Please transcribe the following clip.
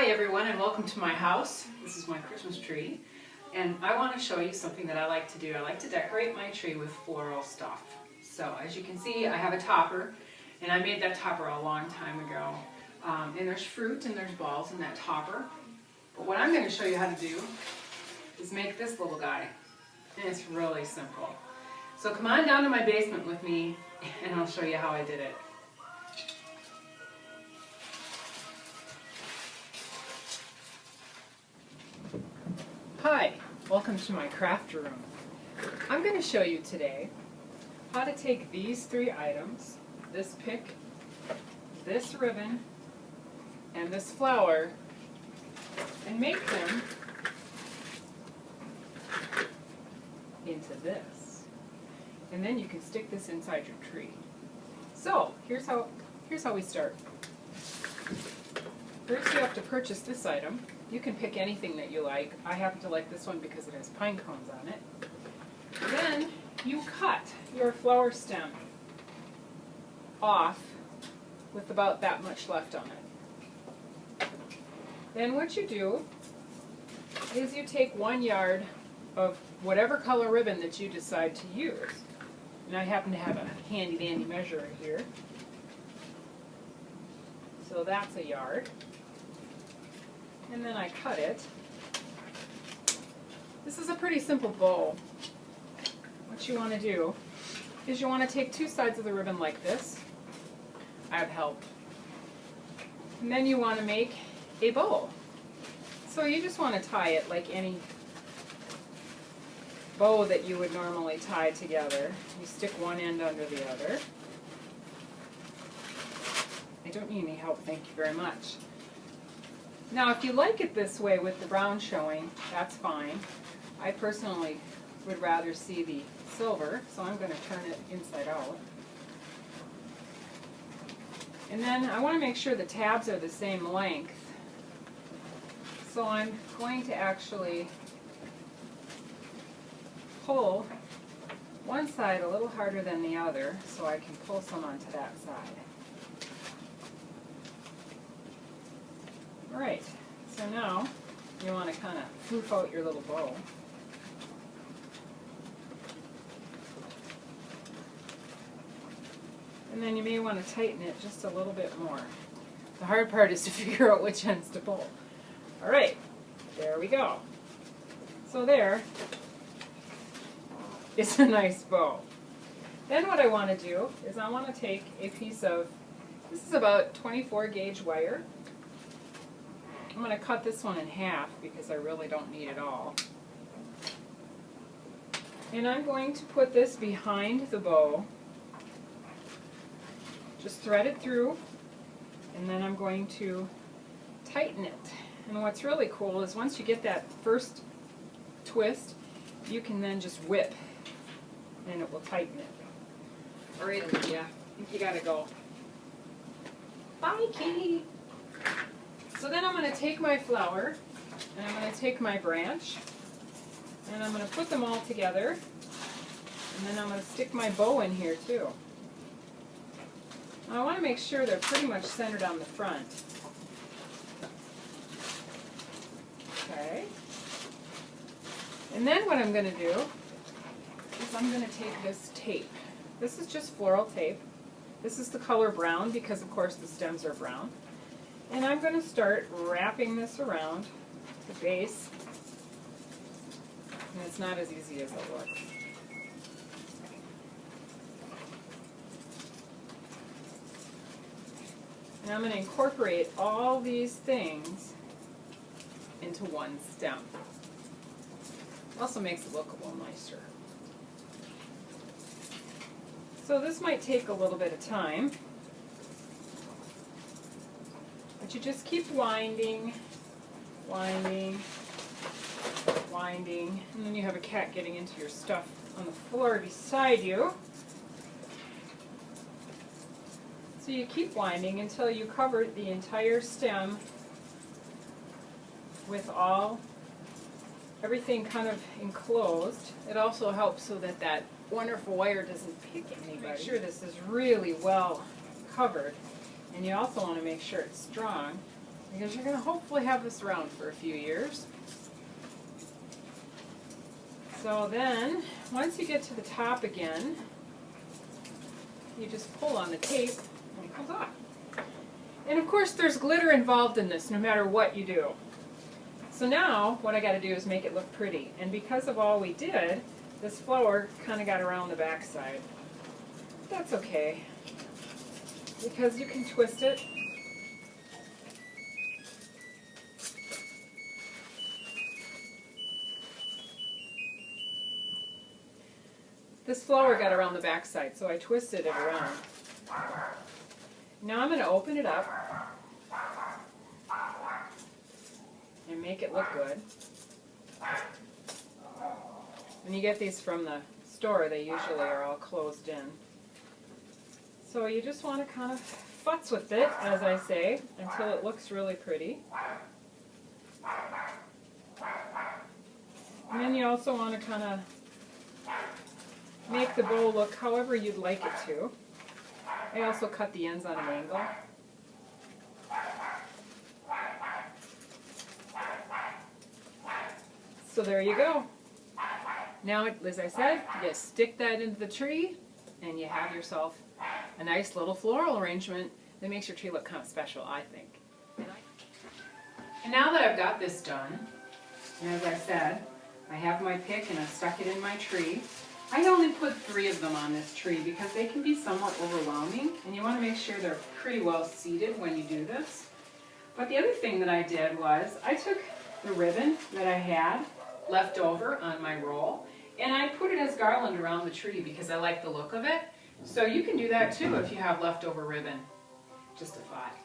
Hi everyone, and welcome to my house. This is my Christmas tree, and I want to show you something that I like to do. I like to decorate my tree with floral stuff. So as you can see, I have a topper, and I made that topper a long time ago. And there's fruit and there's balls in that topper. But what I'm going to show you how to do is make this little guy, and it's really simple. So come on down to my basement with me, and I'll show you how I did it. Hi, welcome to my craft room. I'm going to show you today how to take these three items, this pick, this ribbon, and this flower, and make them into this. And then you can stick this inside your tree. So, here's how we start. First you have to purchase this item. You can pick anything that you like. I happen to like this one because it has pine cones on it. Then you cut your flower stem off with about that much left on it. Then what you do is you take 1 yard of whatever color ribbon that you decide to use. And I happen to have a handy dandy measurer here. So that's a yard. And then I cut it. This is a pretty simple bow. What you want to do is you want to take 2 sides of the ribbon like this. I have help. And then you want to make a bow. So you just want to tie it like any bow that you would normally tie together. You stick one end under the other. I don't need any help, thank you very much. Now, if you like it this way with the brown showing, that's fine. I personally would rather see the silver, so I'm going to turn it inside out. And then I want to make sure the tabs are the same length. So I'm going to actually pull one side a little harder than the other so I can pull some onto that side. Alright, so now you want to kind of floof out your little bow. And then you may want to tighten it just a little bit more. The hard part is to figure out which ends to pull. Alright, there we go. So there is a nice bow. Then what I want to do is I want to take a piece of, this is about 24 gauge wire. I'm going to cut this one in half because I really don't need it all. And I'm going to put this behind the bow. Just thread it through, and then I'm going to tighten it. And what's really cool is once you get that first twist, you can then just whip, and it will tighten it. All right, Olivia, I think you gotta go. Bye, kitty. So then I'm going to take my flower, and I'm going to take my branch, and I'm going to put them all together, and then I'm going to stick my bow in here too. Now I want to make sure they're pretty much centered on the front. Okay. And then what I'm going to do is I'm going to take this tape. This is just floral tape. This is the color brown because of course the stems are brown. And I'm going to start wrapping this around the base. And it's not as easy as it looks. And I'm going to incorporate all these things into one stem. It also makes it look a little nicer. So this might take a little bit of time. But you just keep winding, winding, winding, and then you have a cat getting into your stuff on the floor beside you. So you keep winding until you cover the entire stem with everything kind of enclosed. It also helps so that that wonderful wire doesn't pick anybody. Make sure this is really well covered. And you also want to make sure it's strong because you're going to hopefully have this around for a few years. So then, once you get to the top again, you just pull on the tape and it comes off. And of course there's glitter involved in this no matter what you do. So now what I got to do is make it look pretty. And because of all we did, this flower kind of got around the back side. That's okay, because you can twist it. This flower got around the back side, so I twisted it around. Now I'm going to open it up and make it look good. When you get these from the store, they usually are all closed in. So you just want to kind of futz with it, as I say, until it looks really pretty. And then you also want to kind of make the bow look however you'd like it to. I also cut the ends on an angle. So there you go. Now, as I said, you stick that into the tree and you have yourself a nice little floral arrangement that makes your tree look kind of special, I think. And now that I've got this done, and as I said, I have my pick and I've stuck it in my tree. I only put 3 of them on this tree because they can be somewhat overwhelming, and you want to make sure they're pretty well seated when you do this. But the other thing that I did was I took the ribbon that I had left over on my roll and I put it as garland around the tree because I like the look of it. So you can do that too if you have leftover ribbon. Just a thought.